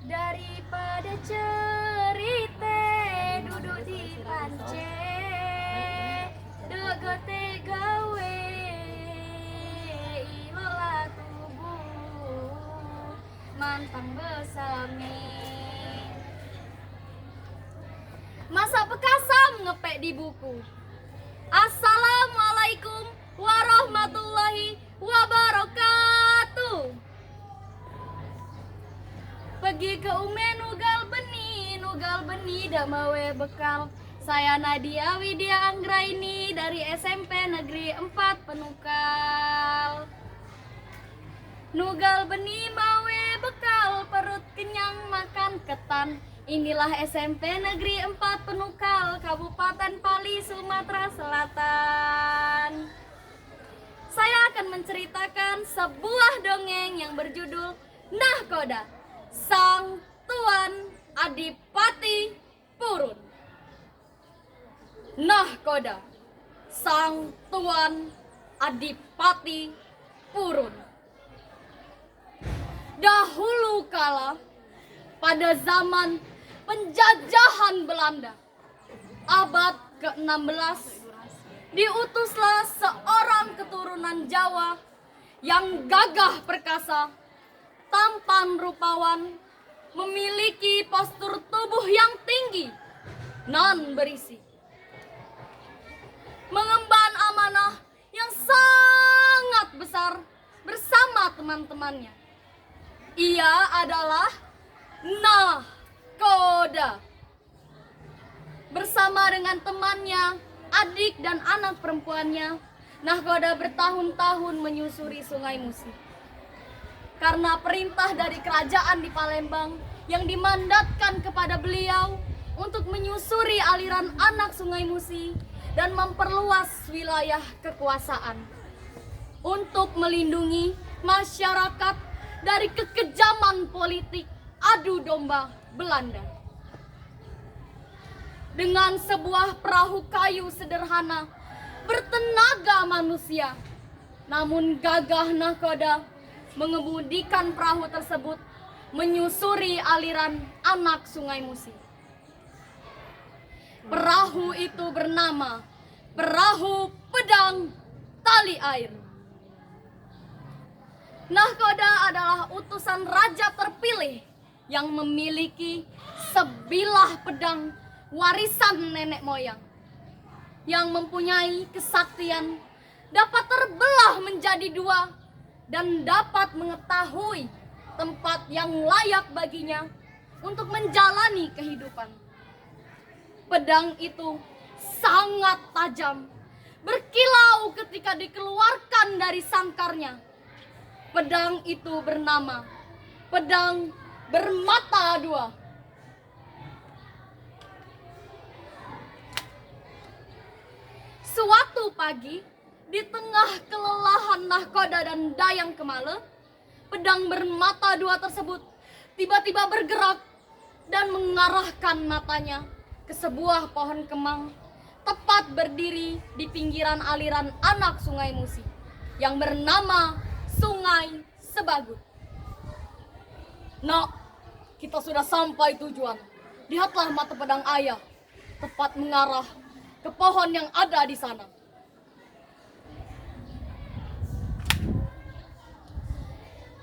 Daripada cerita duduk di pance degote gawe ilola tubuh mantang besami masa pekasam ngepek di buku. Assalamualaikum warahmatullahi wabarakatuh. Pergi ke Ume nugal beni damawe bekal. Saya Nadia Widya Anggraini dari SMP Negeri 4 Penukal. Nugal beni mawe bekal, perut kenyang makan ketan. Inilah SMP Negeri 4 Penukal, Kabupaten Pali, Sumatera Selatan. Saya akan menceritakan sebuah dongeng yang berjudul Nahkoda, Sang Tuan Adipati Purun. Nahkoda, Sang Tuan Adipati Purun. Dahulu kala, pada zaman penjajahan Belanda, abad ke-16, diutuslah seorang keturunan Jawa yang gagah perkasa, tampan rupawan, memiliki postur tubuh yang tinggi, nan berisi, mengemban amanah yang sangat besar bersama teman-temannya. Ia adalah Nahkoda. Bersama dengan temannya, adik dan anak perempuannya, Nahkoda bertahun-tahun menyusuri Sungai Musi. Karena perintah dari kerajaan di Palembang yang dimandatkan kepada beliau untuk menyusuri aliran anak Sungai Musi dan memperluas wilayah kekuasaan untuk melindungi masyarakat dari kekejaman politik adu domba Belanda. Dengan sebuah perahu kayu sederhana bertenaga manusia, namun gagah Nahkoda mengemudikan perahu tersebut menyusuri aliran anak Sungai Musi. Perahu itu bernama Perahu Pedang Tali Air. Nahkoda adalah utusan raja terpilih yang memiliki sebilah pedang warisan nenek moyang, yang mempunyai kesaktian dapat terbelah menjadi dua dan dapat mengetahui tempat yang layak baginya untuk menjalani kehidupan. Pedang itu sangat tajam, berkilau ketika dikeluarkan dari sangkarnya. Pedang itu bernama Pedang Bermata Dua. Suatu pagi, di tengah kelelahan Nahkoda dan Dayang Kemale, pedang bermata dua tersebut tiba-tiba bergerak dan mengarahkan matanya ke sebuah pohon kemang tepat berdiri di pinggiran aliran anak Sungai Musi yang bernama Sungai Sebagut. Nak, kita sudah sampai tujuan. Lihatlah mata pedang ayah, tepat mengarah ke pohon yang ada di sana.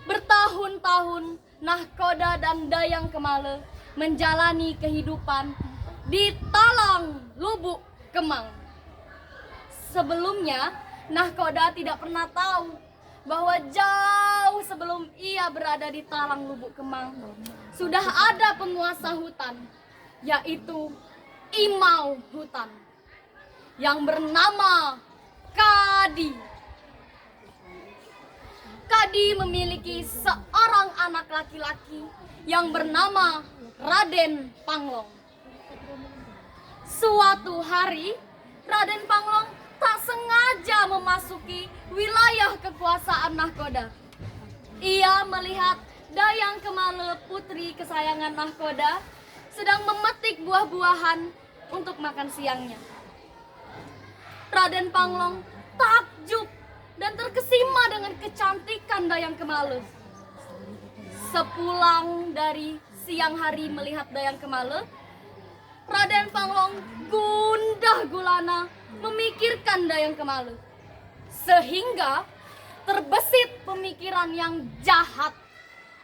Bertahun-tahun Nahkoda dan Dayang Kemale menjalani kehidupan di Talang Lubuk Kemang. Sebelumnya, Nahkoda tidak pernah tahu bahwa jauh sebelum ia berada di Talang Lubuk Kemang, sudah ada penguasa hutan, yaitu Imau Hutan, yang bernama Kadi. Kadi memiliki seorang anak laki-laki yang bernama Raden Panglong. Suatu hari, Raden Panglong tak sengaja memasuki wilayah kekuasaan Nahkoda. Ia melihat Dayang Kemale, putri kesayangan Nahkoda, sedang memetik buah-buahan untuk makan siangnya. Raden Panglong takjub dan terkesima dengan kecantikan Dayang Kemale. Sepulang dari siang hari melihat Dayang Kemala, Raden Panglong gundah gulana memikirkan Dayang Kemala. Sehingga terbesit pemikiran yang jahat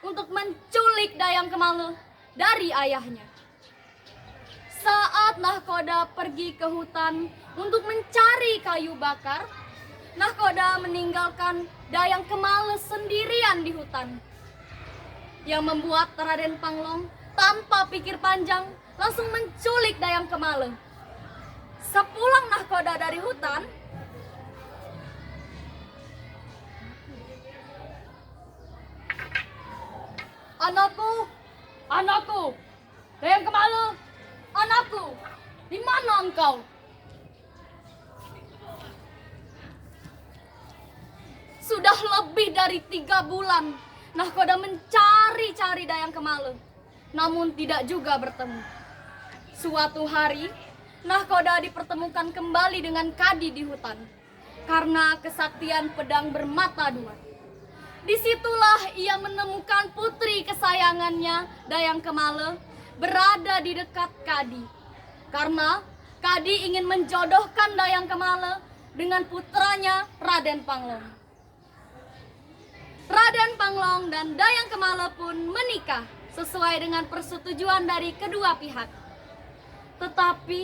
untuk menculik Dayang Kemala dari ayahnya. Saat nahkoda pergi ke hutan untuk mencari kayu bakar, nahkoda meninggalkan Dayang Kemala sendirian di hutan. Yang membuat Raden Panglong tanpa pikir panjang langsung menculik Dayang Kemala. Sepulang nahkoda dari hutan, Anakku, Dayang Kemala, anakku, di mana engkau? Sudah lebih dari 3 bulan nahkoda mencari-cari Dayang Kemala, namun tidak juga bertemu. Suatu hari, nahkoda dipertemukan kembali dengan Kadi di hutan karena kesaktian pedang bermata dua. Disitulah ia menemukan putri kesayangannya, Dayang Kemala, berada di dekat Kadi. Karena Kadi ingin menjodohkan Dayang Kemala dengan putranya Raden Panglong. Raden Panglong dan Dayang Kemala pun menikah sesuai dengan persetujuan dari kedua pihak. Tetapi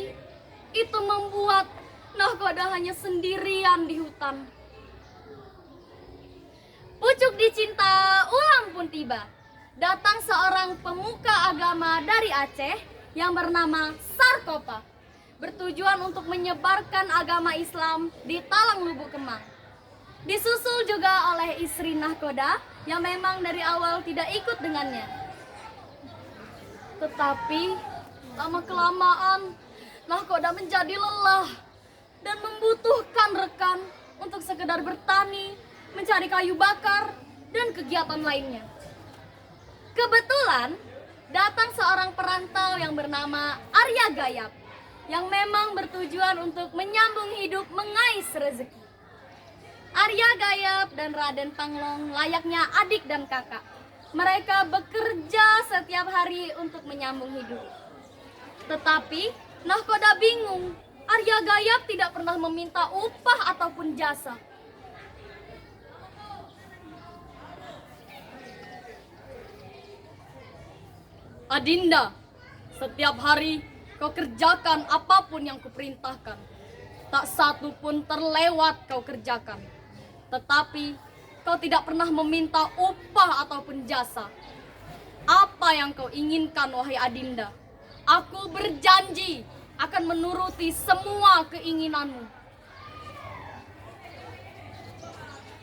itu membuat nahkoda hanya sendirian di hutan. Pucuk dicinta ulang pun tiba. Datang seorang pemuka agama dari Aceh yang bernama Sarkopa, bertujuan untuk menyebarkan agama Islam di Talang Lubuk Kemang. Disusul juga oleh istri nahkoda yang memang dari awal tidak ikut dengannya. Tetapi lama-kelamaan nahkoda menjadi lelah dan membutuhkan rekan untuk sekedar bertani, mencari kayu bakar, dan kegiatan lainnya. Kebetulan datang seorang perantau yang bernama Arya Gayap yang memang bertujuan untuk menyambung hidup mengais rezeki. Arya Gayap dan Raden Panglong layaknya adik dan kakak. Mereka bekerja setiap hari untuk menyambung hidup. Tetapi nahkoda bingung, Arya Gayap tidak pernah meminta upah ataupun jasa. Adinda, setiap hari kau kerjakan apapun yang kuperintahkan. Tak satu pun terlewat kau kerjakan. Tetapi kau tidak pernah meminta upah ataupun jasa. Apa yang kau inginkan, wahai Adinda? Aku berjanji akan menuruti semua keinginanmu.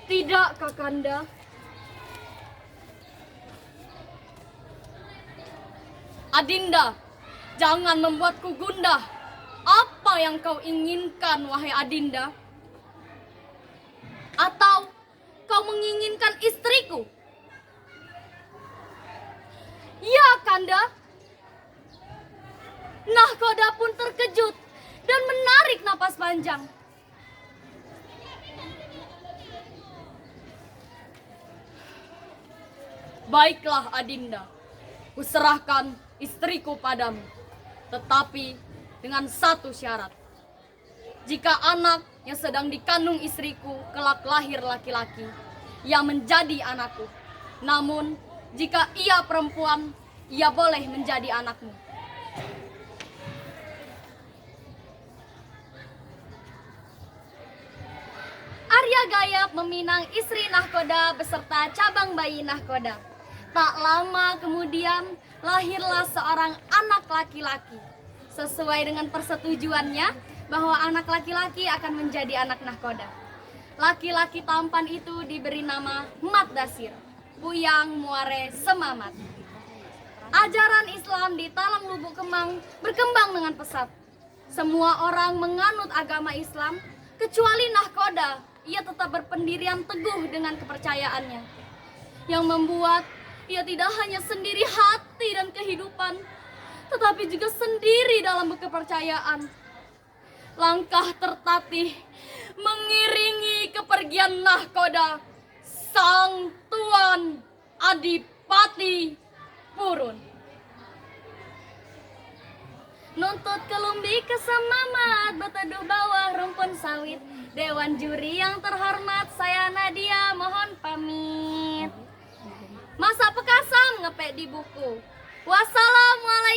Tidak, Kakanda. Adinda, jangan membuatku gundah. Apa yang kau inginkan, wahai Adinda? Atau kau menginginkan istriku? Ya, Kanda. Nahkoda pun terkejut dan menarik napas panjang. Baiklah, Adinda. Kuserahkan istriku padamu, tetapi dengan satu syarat. Jika anak yang sedang dikandung istriku kelak lahir laki-laki, ia menjadi anakku. Namun jika ia perempuan, ia boleh menjadi anakmu. Arya Gayap meminang istri nahkoda beserta cabang bayi nahkoda. Tak lama kemudian lahirlah seorang anak laki-laki. Sesuai dengan persetujuannya bahwa anak laki-laki akan menjadi anak nahkoda. Laki-laki tampan itu diberi nama Mat Dasir, Buyang Muare Semamat. Ajaran Islam di Talang Lubuk Kemang berkembang dengan pesat. Semua orang menganut agama Islam, kecuali nahkoda. Ia tetap berpendirian teguh dengan kepercayaannya, yang membuat ia tidak hanya sendiri hati dan kehidupan, tetapi juga sendiri dalam kepercayaan. Langkah tertatih mengiringi kepergian nahkoda sang Tuan Adipati Purun. Nuntut kelumbi kesemamat, berteduh bawah rumpun sawit. Dewan juri yang terhormat, saya Nadia mohon pamit. Masa pekasam ngepek di buku. Wassalamualaikum